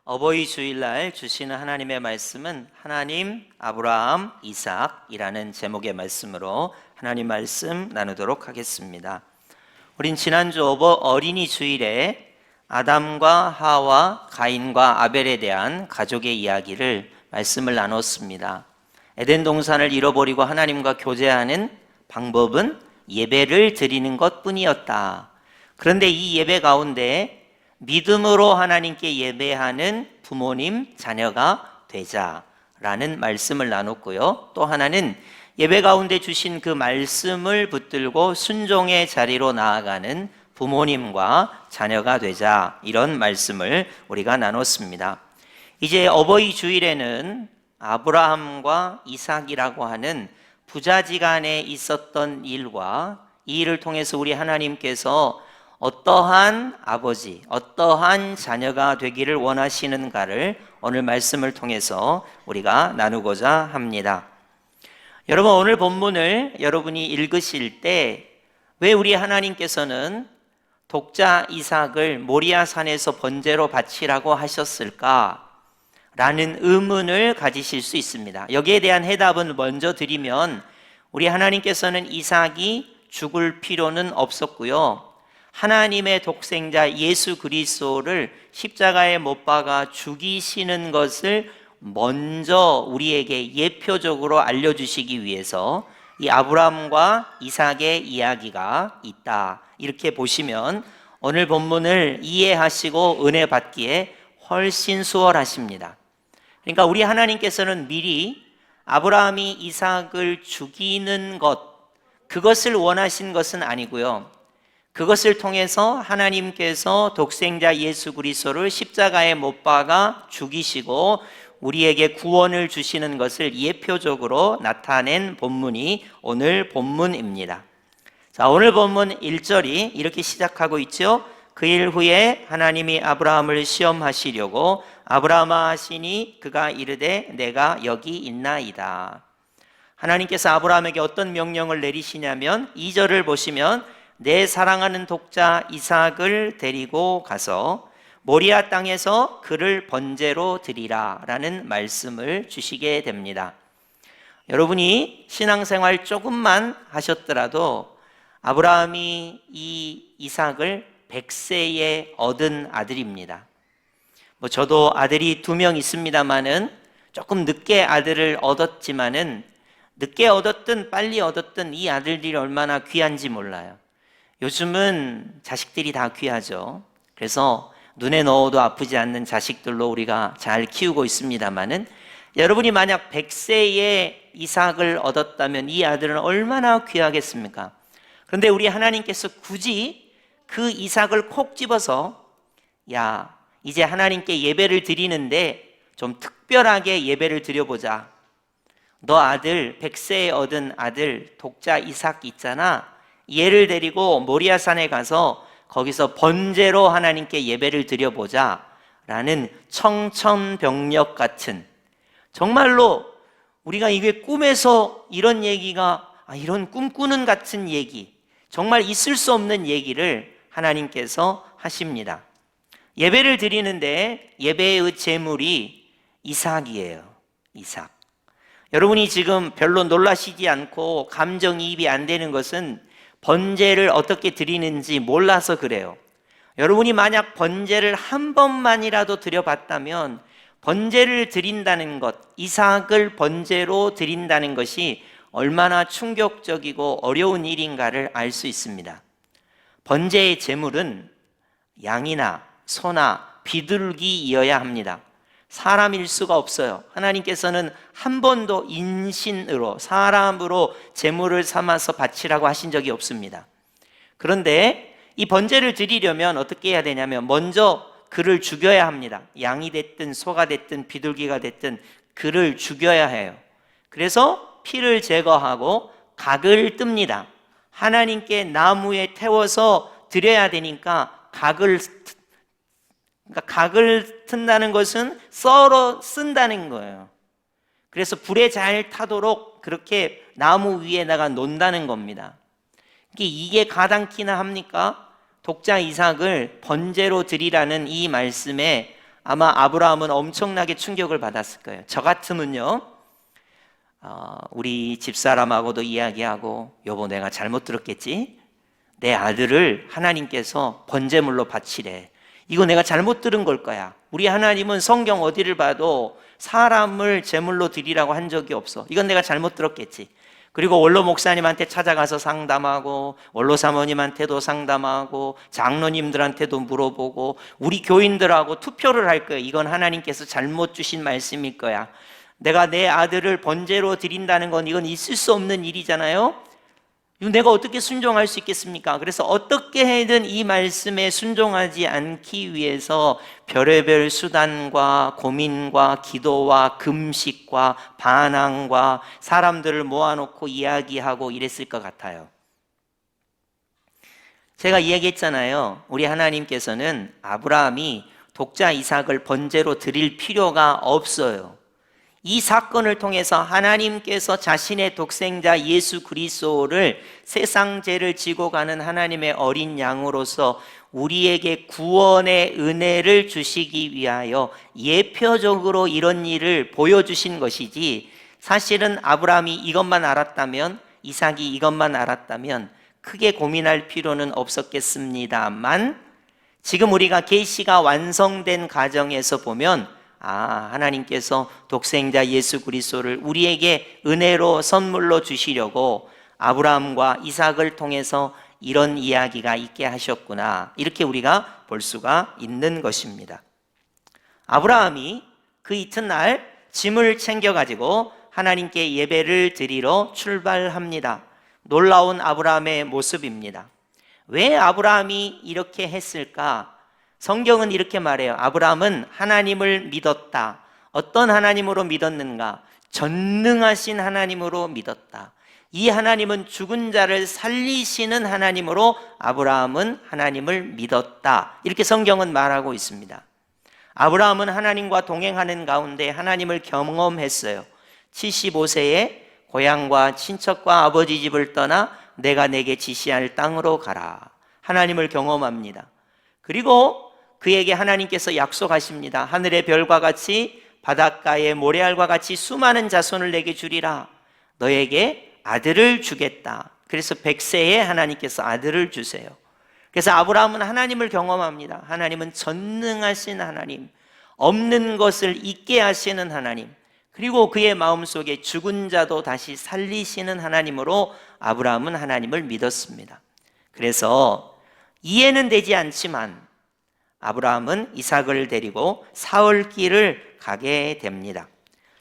어버이 주일날 주시는 하나님의 말씀은 하나님, 아브라함, 이삭이라는 제목의 말씀으로 하나님 말씀 나누도록 하겠습니다. 우린 지난주 어린이 주일에 아담과 하와, 가인과 아벨에 대한 가족의 이야기를 말씀을 나눴습니다. 에덴 동산을 잃어버리고 하나님과 교제하는 방법은 예배를 드리는 것뿐이었다. 그런데 이 예배 가운데 믿음으로 하나님께 예배하는 부모님, 자녀가 되자라는 말씀을 나눴고요. 또 하나는 예배 가운데 주신 그 말씀을 붙들고 순종의 자리로 나아가는 부모님과 자녀가 되자, 이런 말씀을 우리가 나눴습니다. 이제 어버이 주일에는 아브라함과 이삭이라고 하는 부자지간에 있었던 일과 이 일을 통해서 우리 하나님께서 어떠한 아버지, 어떠한 자녀가 되기를 원하시는가를 오늘 말씀을 통해서 우리가 나누고자 합니다. 여러분, 오늘 본문을 여러분이 읽으실 때 왜 우리 하나님께서는 독자 이삭을 모리아 산에서 번제로 바치라고 하셨을까? 라는 의문을 가지실 수 있습니다. 여기에 대한 해답은 먼저 드리면, 우리 하나님께서는 이삭이 죽을 필요는 없었고요. 하나님의 독생자 예수 그리스도를 십자가에 못 박아 죽이시는 것을 먼저 우리에게 예표적으로 알려주시기 위해서 이 아브라함과 이삭의 이야기가 있다, 이렇게 보시면 오늘 본문을 이해하시고 은혜 받기에 훨씬 수월하십니다. 그러니까 우리 하나님께서는 미리 아브라함이 이삭을 죽이는 것, 그것을 원하신 것은 아니고요. 그것을 통해서 하나님께서 독생자 예수 그리스도를 십자가에 못 박아 죽이시고 우리에게 구원을 주시는 것을 예표적으로 나타낸 본문이 오늘 본문입니다. 자, 오늘 본문 1절이 이렇게 시작하고 있죠. 그 일 후에 하나님이 아브라함을 시험하시려고 아브라함아 하시니 그가 이르되 내가 여기 있나이다. 하나님께서 아브라함에게 어떤 명령을 내리시냐면 2절을 보시면 내 사랑하는 독자 이삭을 데리고 가서 모리아 땅에서 그를 번제로 드리라 라는 말씀을 주시게 됩니다. 여러분이 신앙생활 조금만 하셨더라도 아브라함이 이 이삭을 100세에 얻은 아들입니다. 저도 아들이 2명 있습니다만은 조금 늦게 아들을 얻었지만은 늦게 얻었든 빨리 얻었든 이 아들들이 얼마나 귀한지 몰라요. 요즘은 자식들이 다 귀하죠. 그래서 눈에 넣어도 아프지 않는 자식들로 우리가 잘 키우고 있습니다만은 여러분이 만약 100세에 이삭을 얻었다면 이 아들은 얼마나 귀하겠습니까? 그런데 우리 하나님께서 굳이 그 이삭을 콕 집어서 야, 이제 하나님께 예배를 드리는데 좀 특별하게 예배를 드려보자. 너 아들, 100세에 얻은 아들 독자 이삭 있잖아, 얘를 데리고 모리아산에 가서 거기서 번제로 하나님께 예배를 드려보자 라는 청천벽력 같은, 정말로 우리가 이게 꿈에서 이런 얘기가, 이런 꿈꾸는 같은 얘기, 정말 있을 수 없는 얘기를 하나님께서 하십니다. 예배를 드리는데 예배의 제물이 이삭이에요. 이삭. 여러분이 지금 별로 놀라시지 않고 감정이입이 안 되는 것은 번제를 어떻게 드리는지 몰라서 그래요. 여러분이 만약 번제를 한 번만이라도 드려봤다면 번제를 드린다는 것, 이삭을 번제로 드린다는 것이 얼마나 충격적이고 어려운 일인가를 알 수 있습니다. 번제의 제물은 양이나 소나 비둘기이어야 합니다. 사람일 수가 없어요. 하나님께서는 한 번도 인신으로, 사람으로 제물을 삼아서 바치라고 하신 적이 없습니다. 그런데 이 번제를 드리려면 어떻게 해야 되냐면 먼저 그를 죽여야 합니다. 양이 됐든 소가 됐든 비둘기가 됐든 그를 죽여야 해요. 그래서 피를 제거하고 각을 뜹니다. 하나님께 나무에 태워서 드려야 되니까 각을 튼다는 것은 썰어 쓴다는 거예요. 그래서 불에 잘 타도록 그렇게 나무 위에다가 놓는다는 겁니다. 이게 가당키나 합니까? 독자 이삭을 번제로 드리라는 이 말씀에 아마 아브라함은 엄청나게 충격을 받았을 거예요. 저 같으면요, 우리 집사람하고도 이야기하고, 여보 내가 잘못 들었겠지? 내 아들을 하나님께서 번제물로 바치래. 이거 내가 잘못 들은 걸 거야. 우리 하나님은 성경 어디를 봐도 사람을 제물로 드리라고 한 적이 없어. 이건 내가 잘못 들었겠지. 그리고 원로 목사님한테 찾아가서 상담하고, 원로 사모님한테도 상담하고, 장로님들한테도 물어보고, 우리 교인들하고 투표를 할 거야. 이건 하나님께서 잘못 주신 말씀일 거야. 내가 내 아들을 번제로 드린다는 건 이건 있을 수 없는 일이잖아요. 내가 어떻게 순종할 수 있겠습니까? 그래서 어떻게 해든 이 말씀에 순종하지 않기 위해서 별의별 수단과 고민과 기도와 금식과 반항과 사람들을 모아놓고 이야기하고 이랬을 것 같아요. 제가 이야기했잖아요. 우리 하나님께서는 아브라함이 독자 이삭을 번제로 드릴 필요가 없어요. 이 사건을 통해서 하나님께서 자신의 독생자 예수 그리스도를 세상 죄를 지고 가는 하나님의 어린 양으로서 우리에게 구원의 은혜를 주시기 위하여 예표적으로 이런 일을 보여주신 것이지, 사실은 아브라함이 이것만 알았다면, 이삭이 이것만 알았다면 크게 고민할 필요는 없었겠습니다만, 지금 우리가 계시가 완성된 과정에서 보면 하나님께서 독생자 예수 그리스도를 우리에게 은혜로 선물로 주시려고 아브라함과 이삭을 통해서 이런 이야기가 있게 하셨구나, 이렇게 우리가 볼 수가 있는 것입니다. 아브라함이 그 이튿날 짐을 챙겨가지고 하나님께 예배를 드리러 출발합니다. 놀라운 아브라함의 모습입니다. 왜 아브라함이 이렇게 했을까? 성경은 이렇게 말해요. 아브라함은 하나님을 믿었다. 어떤 하나님으로 믿었는가? 전능하신 하나님으로 믿었다. 이 하나님은 죽은 자를 살리시는 하나님으로 아브라함은 하나님을 믿었다. 이렇게 성경은 말하고 있습니다. 아브라함은 하나님과 동행하는 가운데 하나님을 경험했어요. 75세에 고향과 친척과 아버지 집을 떠나 내가 내게 지시할 땅으로 가라. 하나님을 경험합니다. 그리고 그에게 하나님께서 약속하십니다. 하늘의 별과 같이 바닷가의 모래알과 같이 수많은 자손을 내게 주리라. 너에게 아들을 주겠다. 그래서 100세에 하나님께서 아들을 주세요. 그래서 아브라함은 하나님을 경험합니다. 하나님은 전능하신 하나님, 없는 것을 있게 하시는 하나님, 그리고 그의 마음속에 죽은 자도 다시 살리시는 하나님으로 아브라함은 하나님을 믿었습니다. 그래서 이해는 되지 않지만 아브라함은 이삭을 데리고 사흘길을 가게 됩니다.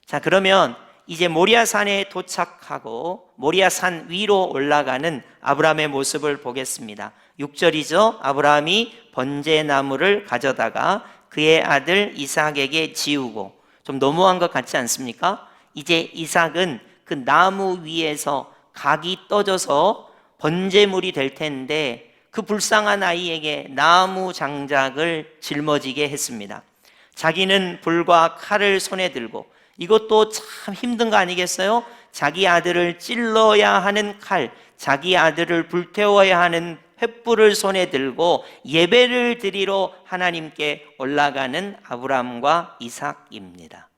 자, 그러면 이제 모리아산에 도착하고 모리아산 위로 올라가는 아브라함의 모습을 보겠습니다. 6절이죠. 아브라함이 번제나무를 가져다가 그의 아들 이삭에게 지우고, 좀 너무한 것 같지 않습니까? 이제 이삭은 그 나무 위에서 각이 떠져서 번제물이 될 텐데 그 불쌍한 아이에게 나무 장작을 짊어지게 했습니다. 자기는 불과 칼을 손에 들고, 이것도 참 힘든 거 아니겠어요? 자기 아들을 찔러야 하는 칼, 자기 아들을 불태워야 하는 횃불을 손에 들고 예배를 드리러 하나님께 올라가는 아브라함과 이삭입니다.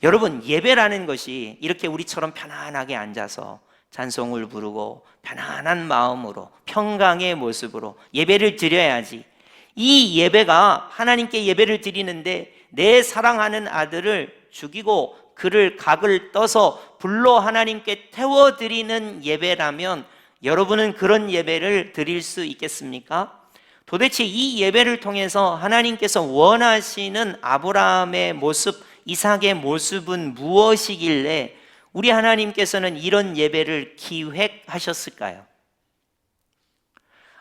여러분, 예배라는 것이 이렇게 우리처럼 편안하게 앉아서 찬송을 부르고 편안한 마음으로 평강의 모습으로 예배를 드려야지. 이 예배가 하나님께 예배를 드리는데 내 사랑하는 아들을 죽이고 그를 각을 떠서 불로 하나님께 태워드리는 예배라면 여러분은 그런 예배를 드릴 수 있겠습니까? 도대체 이 예배를 통해서 하나님께서 원하시는 아브라함의 모습, 이삭의 모습은 무엇이길래 우리 하나님께서는 이런 예배를 기획하셨을까요?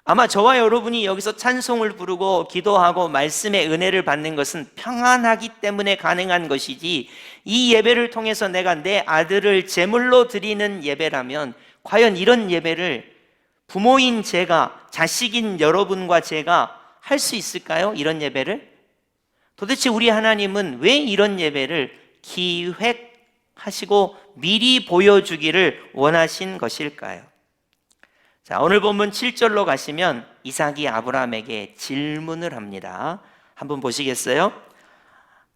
아마 저와 여러분이 여기서 찬송을 부르고 기도하고 말씀의 은혜를 받는 것은 평안하기 때문에 가능한 것이지, 이 예배를 통해서 내가 내 아들을 제물로 드리는 예배라면 과연 이런 예배를 부모인 제가, 자식인 여러분과 제가 할 수 있을까요? 이런 예배를? 도대체 우리 하나님은 왜 이런 예배를 기획하시고 미리 보여주기를 원하신 것일까요? 자, 오늘 본문 7절로 가시면 이삭이 아브라함에게 질문을 합니다. 한번 보시겠어요?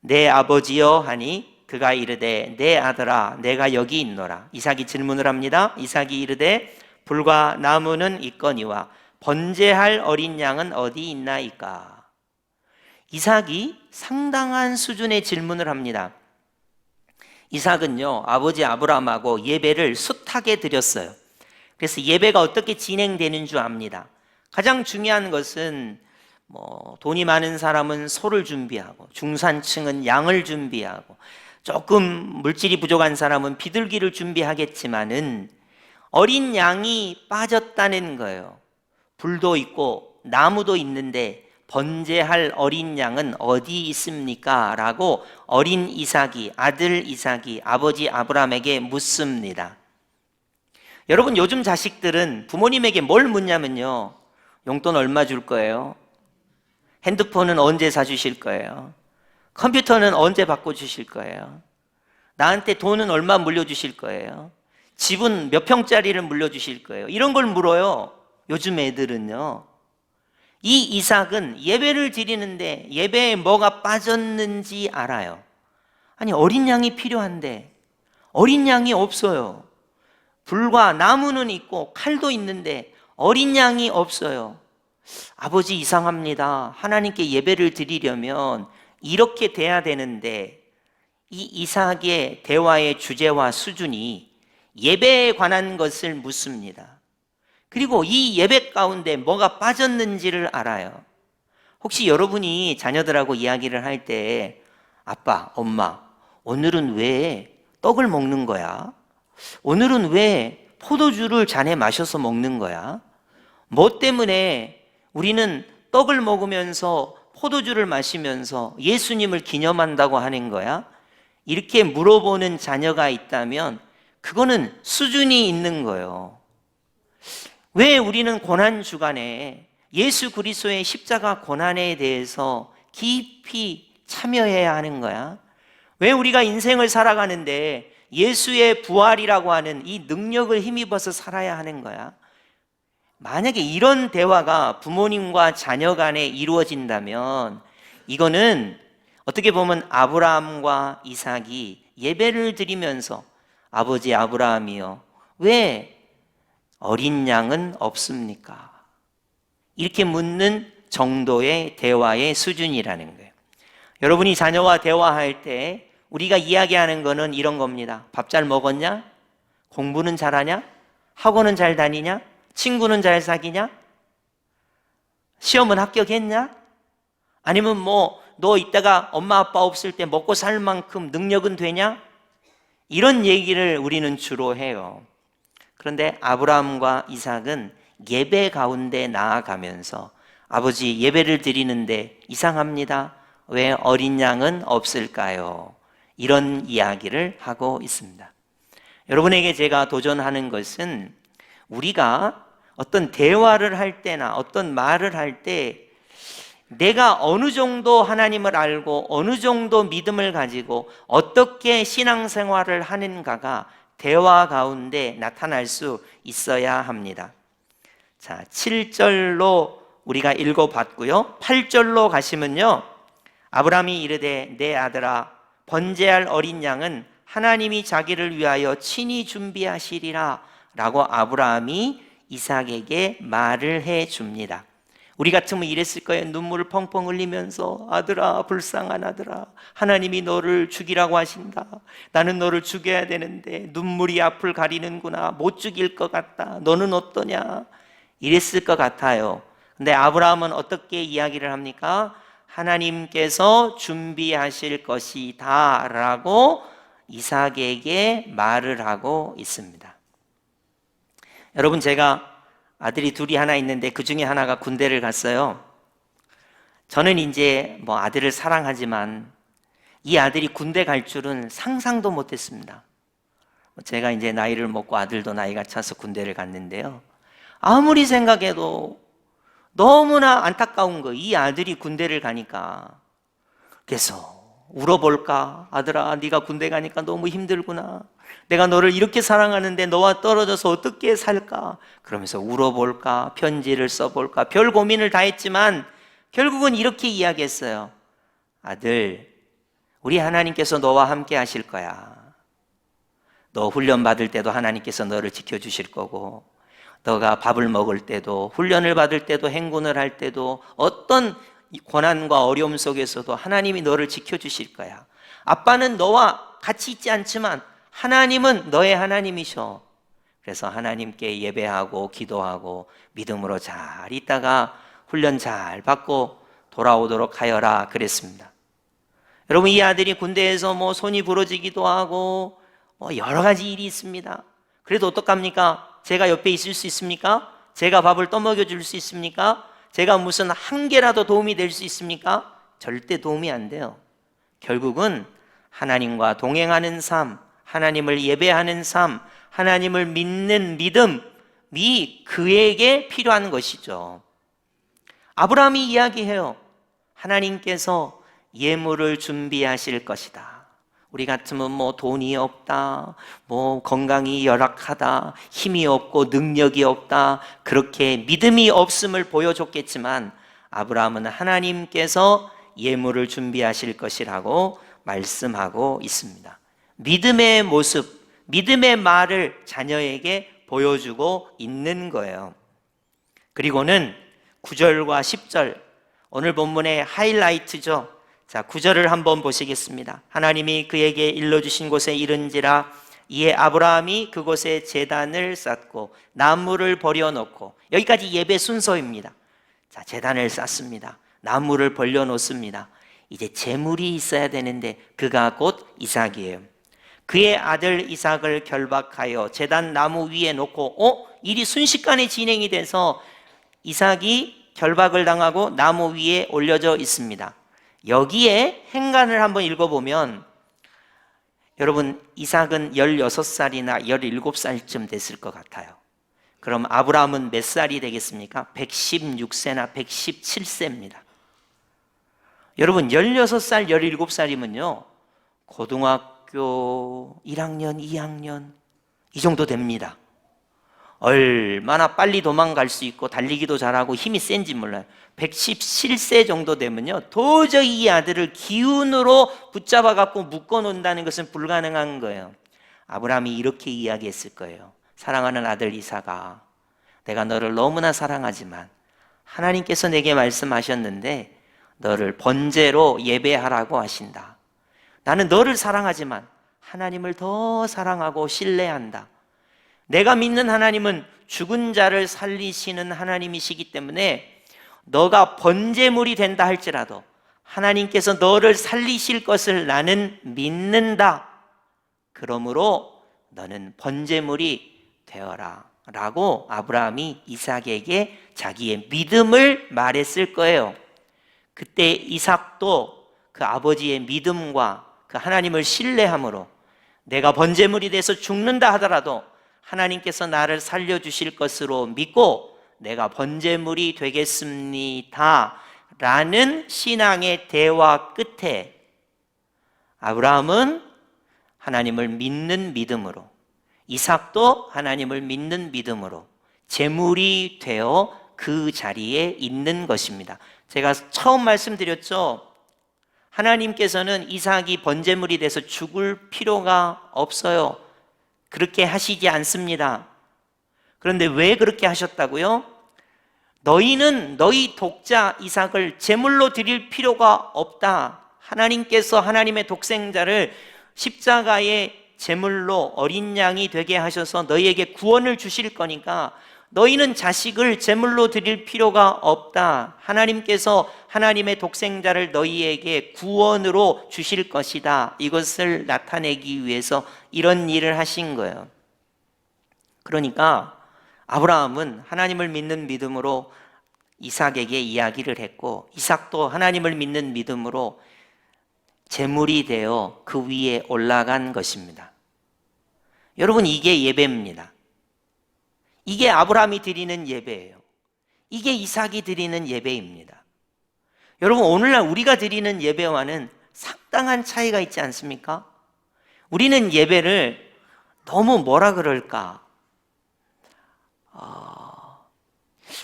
내 아버지여 하니 그가 이르되 내 아들아 내가 여기 있노라. 이삭이 질문을 합니다. 이삭이 이르되 불과 나무는 있거니와 번제할 어린 양은 어디 있나이까. 이삭이 상당한 수준의 질문을 합니다. 이삭은요 아버지 아브라함하고 예배를 숱하게 드렸어요. 그래서 예배가 어떻게 진행되는 줄 압니다. 가장 중요한 것은 돈이 많은 사람은 소를 준비하고 중산층은 양을 준비하고 조금 물질이 부족한 사람은 비둘기를 준비하겠지만은 어린 양이 빠졌다는 거예요. 불도 있고 나무도 있는데 번제할 어린 양은 어디 있습니까? 라고 어린 이삭이, 아들 이삭이 아버지 아브라함에게 묻습니다. 여러분, 요즘 자식들은 부모님에게 뭘 묻냐면요, 용돈 얼마 줄 거예요? 핸드폰은 언제 사주실 거예요? 컴퓨터는 언제 바꿔주실 거예요? 나한테 돈은 얼마 물려주실 거예요? 집은 몇 평짜리를 물려주실 거예요? 이런 걸 물어요. 요즘 애들은요. 이 이삭은 예배를 드리는데 예배에 뭐가 빠졌는지 알아요. 아니, 어린 양이 필요한데 어린 양이 없어요. 불과 나무는 있고 칼도 있는데 어린 양이 없어요. 아버지, 이상합니다. 하나님께 예배를 드리려면 이렇게 돼야 되는데, 이 이삭의 대화의 주제와 수준이 예배에 관한 것을 묻습니다. 그리고 이 예배 가운데 뭐가 빠졌는지를 알아요. 혹시 여러분이 자녀들하고 이야기를 할 때 아빠, 엄마, 오늘은 왜 떡을 먹는 거야? 오늘은 왜 포도주를 잔에 마셔서 먹는 거야? 뭐 때문에 우리는 떡을 먹으면서 포도주를 마시면서 예수님을 기념한다고 하는 거야? 이렇게 물어보는 자녀가 있다면 그거는 수준이 있는 거예요. 왜 우리는 고난주간에 예수 그리스도의 십자가 고난에 대해서 깊이 참여해야 하는 거야? 왜 우리가 인생을 살아가는데 예수의 부활이라고 하는 이 능력을 힘입어서 살아야 하는 거야? 만약에 이런 대화가 부모님과 자녀 간에 이루어진다면 이거는 어떻게 보면 아브라함과 이삭이 예배를 드리면서 아버지 아브라함이요, 왜 어린 양은 없습니까? 이렇게 묻는 정도의 대화의 수준이라는 거예요. 여러분이 자녀와 대화할 때 우리가 이야기하는 거는 이런 겁니다. 밥 잘 먹었냐? 공부는 잘하냐? 학원은 잘 다니냐? 친구는 잘 사귀냐? 시험은 합격했냐? 아니면 너 이따가 엄마 아빠 없을 때 먹고 살 만큼 능력은 되냐? 이런 얘기를 우리는 주로 해요. 그런데 아브라함과 이삭은 예배 가운데 나아가면서 아버지, 예배를 드리는데 이상합니다. 왜 어린 양은 없을까요? 이런 이야기를 하고 있습니다. 여러분에게 제가 도전하는 것은 우리가 어떤 대화를 할 때나 어떤 말을 할 때 내가 어느 정도 하나님을 알고 어느 정도 믿음을 가지고 어떻게 신앙생활을 하는가가 대화 가운데 나타날 수 있어야 합니다. 자, 7절로 우리가 읽어봤고요. 8절로 가시면요, 아브라함이 이르되 내 아들아 번제할 어린 양은 하나님이 자기를 위하여 친히 준비하시리라 라고 아브라함이 이삭에게 말을 해줍니다. 우리 같으면 이랬을 거예요. 눈물을 펑펑 흘리면서 아들아, 불쌍한 아들아, 하나님이 너를 죽이라고 하신다. 나는 너를 죽여야 되는데 눈물이 앞을 가리는구나. 못 죽일 것 같다. 너는 어떠냐? 이랬을 것 같아요. 근데 아브라함은 어떻게 이야기를 합니까? 하나님께서 준비하실 것이다 라고 이삭에게 말을 하고 있습니다. 여러분, 제가 아들이 둘이 하나 있는데 그 중에 하나가 군대를 갔어요. 저는 이제 아들을 사랑하지만 이 아들이 군대 갈 줄은 상상도 못했습니다. 제가 이제 나이를 먹고 아들도 나이가 차서 군대를 갔는데요, 아무리 생각해도 너무나 안타까운 거, 이 아들이 군대를 가니까. 그래서 울어볼까? 아들아, 네가 군대 가니까 너무 힘들구나. 내가 너를 이렇게 사랑하는데 너와 떨어져서 어떻게 살까? 그러면서 울어볼까? 편지를 써볼까? 별 고민을 다 했지만 결국은 이렇게 이야기했어요. 아들, 우리 하나님께서 너와 함께 하실 거야. 너 훈련 받을 때도 하나님께서 너를 지켜주실 거고, 너가 밥을 먹을 때도, 훈련을 받을 때도, 행군을 할 때도, 어떤 고난과 어려움 속에서도 하나님이 너를 지켜주실 거야. 아빠는 너와 같이 있지 않지만 하나님은 너의 하나님이셔. 그래서 하나님께 예배하고 기도하고 믿음으로 잘 있다가 훈련 잘 받고 돌아오도록 하여라 그랬습니다. 여러분, 이 아들이 군대에서 손이 부러지기도 하고 여러 가지 일이 있습니다. 그래도 어떡합니까? 제가 옆에 있을 수 있습니까? 제가 밥을 떠먹여 줄 수 있습니까? 제가 무슨 한 개라도 도움이 될 수 있습니까? 절대 도움이 안 돼요. 결국은 하나님과 동행하는 삶, 하나님을 예배하는 삶, 하나님을 믿는 믿음이 그에게 필요한 것이죠. 아브라함이 이야기해요. 하나님께서 예물을 준비하실 것이다. 우리 같으면 돈이 없다, 건강이 열악하다, 힘이 없고 능력이 없다, 그렇게 믿음이 없음을 보여줬겠지만 아브라함은 하나님께서 예물을 준비하실 것이라고 말씀하고 있습니다. 믿음의 모습, 믿음의 말을 자녀에게 보여주고 있는 거예요. 그리고는 9절과 10절, 오늘 본문의 하이라이트죠. 자, 9절을 한번 보시겠습니다. 하나님이 그에게 일러주신 곳에 이른지라 이에 아브라함이 그곳에 제단을 쌓고 나무를 버려놓고, 여기까지 예배 순서입니다. 자, 제단을 쌓습니다. 나무를 벌려놓습니다. 이제 제물이 있어야 되는데 그가 곧 이삭이에요. 그의 아들 이삭을 결박하여 제단 나무 위에 놓고 일이 순식간에 진행이 돼서 이삭이 결박을 당하고 나무 위에 올려져 있습니다. 여기에 행간을 한번 읽어보면, 여러분, 이삭은 16살이나 17살쯤 됐을 것 같아요. 그럼 아브라함은 몇 살이 되겠습니까? 116세나 117세입니다. 여러분, 16살, 17살이면요 고등학교 1학년, 2학년 이 정도 됩니다. 얼마나 빨리 도망갈 수 있고 달리기도 잘하고 힘이 센지 몰라요. 117세 정도 되면요 도저히 이 아들을 기운으로 붙잡아 갖고 묶어 놓는다는 것은 불가능한 거예요. 아브라함이 이렇게 이야기했을 거예요. 사랑하는 아들 이삭아, 내가 너를 너무나 사랑하지만 하나님께서 내게 말씀하셨는데 너를 번제로 예배하라고 하신다. 나는 너를 사랑하지만 하나님을 더 사랑하고 신뢰한다. 내가 믿는 하나님은 죽은 자를 살리시는 하나님이시기 때문에 너가 번제물이 된다 할지라도 하나님께서 너를 살리실 것을 나는 믿는다. 그러므로 너는 번제물이 되어라 라고 아브라함이 이삭에게 자기의 믿음을 말했을 거예요. 그때 이삭도 그 아버지의 믿음과 그 하나님을 신뢰함으로 내가 번제물이 돼서 죽는다 하더라도 하나님께서 나를 살려주실 것으로 믿고 내가 번제물이 되겠습니다 라는 신앙의 대화 끝에 아브라함은 하나님을 믿는 믿음으로, 이삭도 하나님을 믿는 믿음으로 제물이 되어 그 자리에 있는 것입니다. 제가 처음 말씀드렸죠. 하나님께서는 이삭이 번제물이 돼서 죽을 필요가 없어요. 그렇게 하시지 않습니다. 그런데 왜 그렇게 하셨다고요? 너희는 너희 독자 이삭을 제물로 드릴 필요가 없다. 하나님께서 하나님의 독생자를 십자가의 제물로 어린 양이 되게 하셔서 너희에게 구원을 주실 거니까 너희는 자식을 제물로 드릴 필요가 없다. 하나님께서 하나님의 독생자를 너희에게 구원으로 주실 것이다. 이것을 나타내기 위해서 이런 일을 하신 거예요. 그러니까 아브라함은 하나님을 믿는 믿음으로 이삭에게 이야기를 했고, 이삭도 하나님을 믿는 믿음으로 제물이 되어 그 위에 올라간 것입니다. 여러분, 이게 예배입니다. 이게 아브라함이 드리는 예배예요. 이게 이삭이 드리는 예배입니다. 여러분, 오늘날 우리가 드리는 예배와는 상당한 차이가 있지 않습니까? 우리는 예배를 너무 뭐라 그럴까?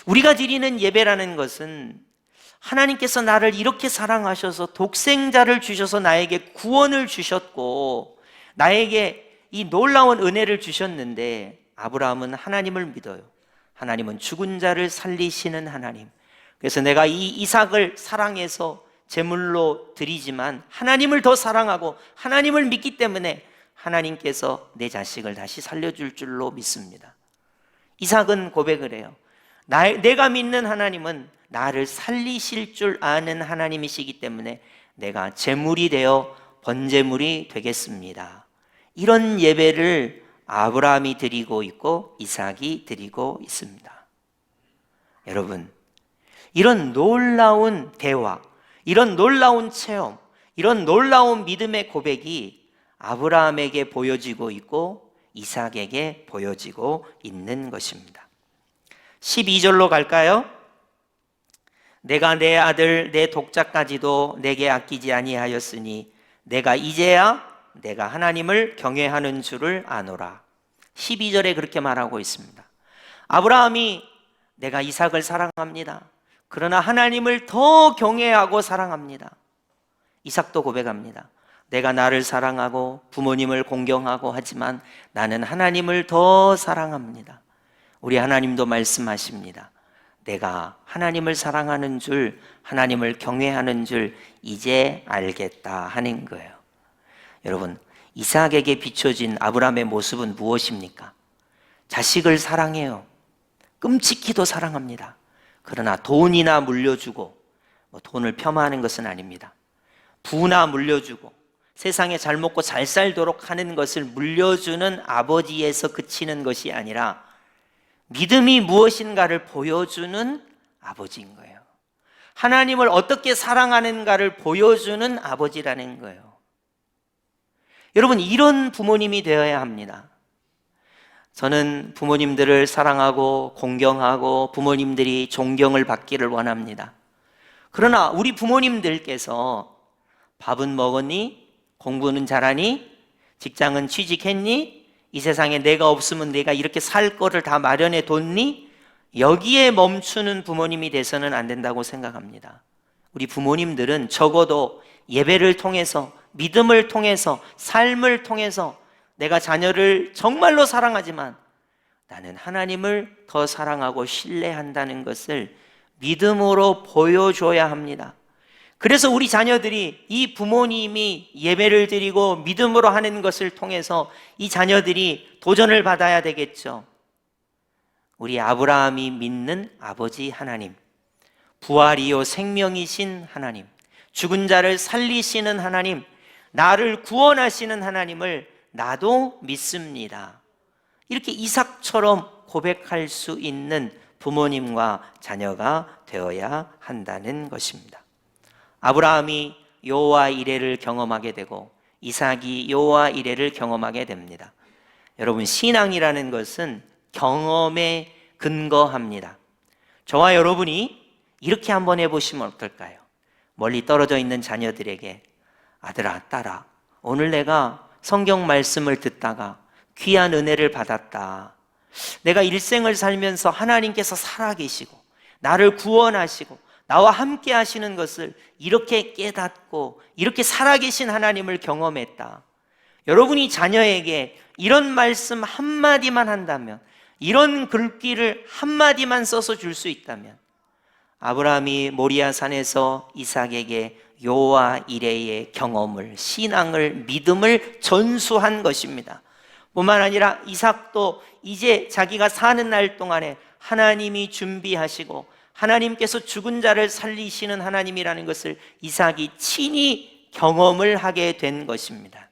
우리가 드리는 예배라는 것은 하나님께서 나를 이렇게 사랑하셔서 독생자를 주셔서 나에게 구원을 주셨고 나에게 이 놀라운 은혜를 주셨는데, 아브라함은 하나님을 믿어요. 하나님은 죽은 자를 살리시는 하나님. 그래서 내가 이 이삭을 사랑해서 제물로 드리지만 하나님을 더 사랑하고 하나님을 믿기 때문에 하나님께서 내 자식을 다시 살려줄 줄로 믿습니다. 이삭은 고백을 해요. 내가 믿는 하나님은 나를 살리실 줄 아는 하나님이시기 때문에 내가 제물이 되어 번제물이 되겠습니다. 이런 예배를 아브라함이 드리고 있고 이삭이 드리고 있습니다. 여러분, 이런 놀라운 대화, 이런 놀라운 체험, 이런 놀라운 믿음의 고백이 아브라함에게 보여지고 있고 이삭에게 보여지고 있는 것입니다. 12절로 갈까요? 내가 내 아들 내 독자까지도 내게 아끼지 아니하였으니 내가 이제야 내가 하나님을 경외하는 줄을 아노라. 12절에 그렇게 말하고 있습니다. 아브라함이 내가 이삭을 사랑합니다. 그러나 하나님을 더 경외하고 사랑합니다. 이삭도 고백합니다. 내가 나를 사랑하고 부모님을 공경하고 하지만 나는 하나님을 더 사랑합니다. 우리 하나님도 말씀하십니다. 내가 하나님을 사랑하는 줄, 하나님을 경외하는 줄 이제 알겠다 하는 거예요. 여러분, 이삭에게 비춰진 아브라함의 모습은 무엇입니까? 자식을 사랑해요. 끔찍히도 사랑합니다. 그러나 돈이나 물려주고, 돈을 폄하하는 것은 아닙니다. 부나 물려주고 세상에 잘 먹고 잘 살도록 하는 것을 물려주는 아버지에서 그치는 것이 아니라 믿음이 무엇인가를 보여주는 아버지인 거예요. 하나님을 어떻게 사랑하는가를 보여주는 아버지라는 거예요. 여러분, 이런 부모님이 되어야 합니다. 저는 부모님들을 사랑하고 공경하고 부모님들이 존경을 받기를 원합니다. 그러나 우리 부모님들께서 밥은 먹었니? 공부는 잘하니? 직장은 취직했니? 이 세상에 내가 없으면 내가 이렇게 살 거를 다 마련해 뒀니? 여기에 멈추는 부모님이 돼서는 안 된다고 생각합니다. 우리 부모님들은 적어도 예배를 통해서, 믿음을 통해서, 삶을 통해서 내가 자녀를 정말로 사랑하지만 나는 하나님을 더 사랑하고 신뢰한다는 것을 믿음으로 보여줘야 합니다. 그래서 우리 자녀들이 이 부모님이 예배를 드리고 믿음으로 하는 것을 통해서 이 자녀들이 도전을 받아야 되겠죠. 우리 아브라함이 믿는 아버지 하나님, 부활이요 생명이신 하나님, 죽은 자를 살리시는 하나님, 나를 구원하시는 하나님을 나도 믿습니다. 이렇게 이삭처럼 고백할 수 있는 부모님과 자녀가 되어야 한다는 것입니다. 아브라함이 여호와 이레를 경험하게 되고 이삭이 여호와 이레를 경험하게 됩니다. 여러분, 신앙이라는 것은 경험에 근거합니다. 저와 여러분이 이렇게 한번 해보시면 어떨까요? 멀리 떨어져 있는 자녀들에게 아들아, 딸아, 오늘 내가 성경 말씀을 듣다가 귀한 은혜를 받았다. 내가 일생을 살면서 하나님께서 살아계시고 나를 구원하시고 나와 함께 하시는 것을 이렇게 깨닫고 이렇게 살아계신 하나님을 경험했다. 여러분이 자녀에게 이런 말씀 한마디만 한다면, 이런 글귀를 한마디만 써서 줄 수 있다면, 아브라함이 모리아 산에서 이삭에게 여호와 이레의 경험을, 신앙을, 믿음을 전수한 것입니다. 뿐만 아니라 이삭도 이제 자기가 사는 날 동안에 하나님이 준비하시고 하나님께서 죽은 자를 살리시는 하나님이라는 것을 이삭이 친히 경험을 하게 된 것입니다.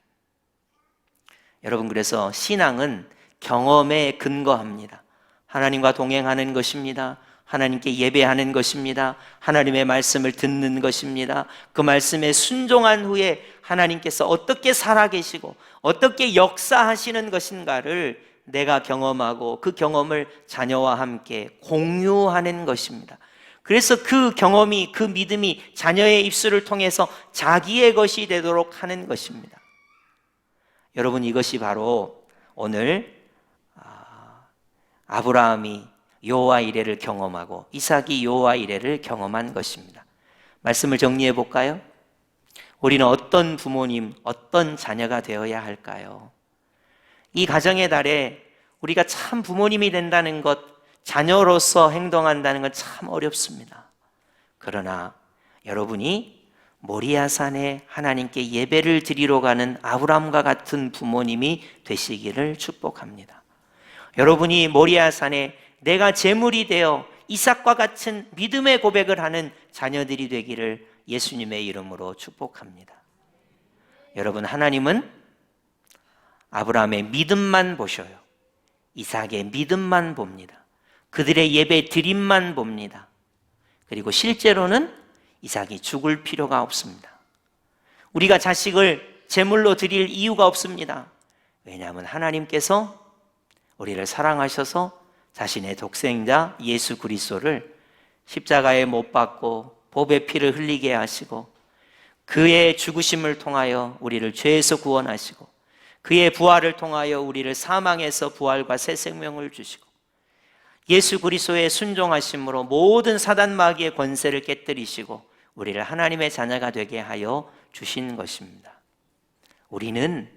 여러분, 그래서 신앙은 경험에 근거합니다. 하나님과 동행하는 것입니다. 하나님께 예배하는 것입니다. 하나님의 말씀을 듣는 것입니다. 그 말씀에 순종한 후에 하나님께서 어떻게 살아계시고 어떻게 역사하시는 것인가를 내가 경험하고 그 경험을 자녀와 함께 공유하는 것입니다. 그래서 그 경험이, 그 믿음이 자녀의 입술을 통해서 자기의 것이 되도록 하는 것입니다. 여러분, 이것이 바로 오늘 아브라함이 여호와 이레를 경험하고 이삭이 여호와 이레를 경험한 것입니다. 말씀을 정리해 볼까요? 우리는 어떤 부모님, 어떤 자녀가 되어야 할까요? 이 가정의 달에 우리가 참 부모님이 된다는 것, 자녀로서 행동한다는 건 참 어렵습니다. 그러나 여러분이 모리아산에 하나님께 예배를 드리러 가는 아브라함과 같은 부모님이 되시기를 축복합니다. 여러분이 모리아산에 내가 제물이 되어 이삭과 같은 믿음의 고백을 하는 자녀들이 되기를 예수님의 이름으로 축복합니다. 여러분, 하나님은 아브라함의 믿음만 보셔요. 이삭의 믿음만 봅니다. 그들의 예배 드림만 봅니다. 그리고 실제로는 이삭이 죽을 필요가 없습니다. 우리가 자식을 제물로 드릴 이유가 없습니다. 왜냐하면 하나님께서 우리를 사랑하셔서 자신의 독생자 예수 그리스도를 십자가에 못 박고 보배 피를 흘리게 하시고 그의 죽으심을 통하여 우리를 죄에서 구원하시고 그의 부활을 통하여 우리를 사망에서 부활과 새 생명을 주시고 예수 그리스도의 순종하심으로 모든 사단 마귀의 권세를 깨뜨리시고 우리를 하나님의 자녀가 되게 하여 주신 것입니다. 우리는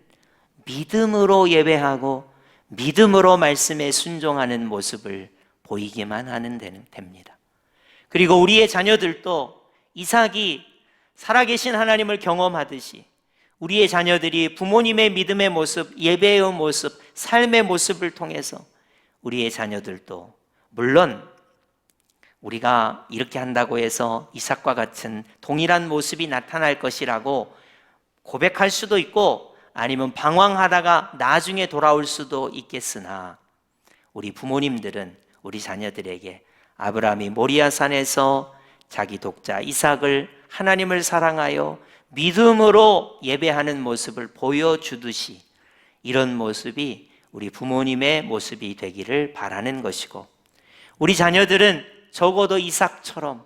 믿음으로 예배하고 믿음으로 말씀에 순종하는 모습을 보이기만 하면 됩니다. 그리고 우리의 자녀들도 이삭이 살아계신 하나님을 경험하듯이 우리의 자녀들이 부모님의 믿음의 모습, 예배의 모습, 삶의 모습을 통해서 우리의 자녀들도 물론 우리가 이렇게 한다고 해서 이삭과 같은 동일한 모습이 나타날 것이라고 고백할 수도 있고 아니면 방황하다가 나중에 돌아올 수도 있겠으나 우리 부모님들은 우리 자녀들에게 아브라함이 모리아산에서 자기 독자 이삭을 하나님을 사랑하여 믿음으로 예배하는 모습을 보여주듯이 이런 모습이 우리 부모님의 모습이 되기를 바라는 것이고 우리 자녀들은 적어도 이삭처럼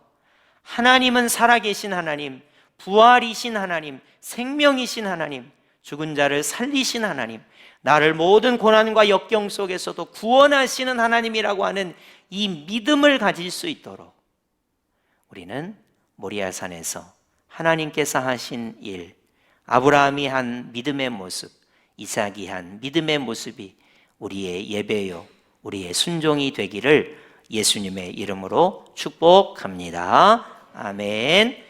하나님은 살아계신 하나님, 부활이신 하나님, 생명이신 하나님, 죽은 자를 살리신 하나님, 나를 모든 고난과 역경 속에서도 구원하시는 하나님이라고 하는 이 믿음을 가질 수 있도록 우리는 모리아산에서 하나님께서 하신 일, 아브라함이 한 믿음의 모습, 이삭이 한 믿음의 모습이 우리의 예배요, 우리의 순종이 되기를 예수님의 이름으로 축복합니다. 아멘.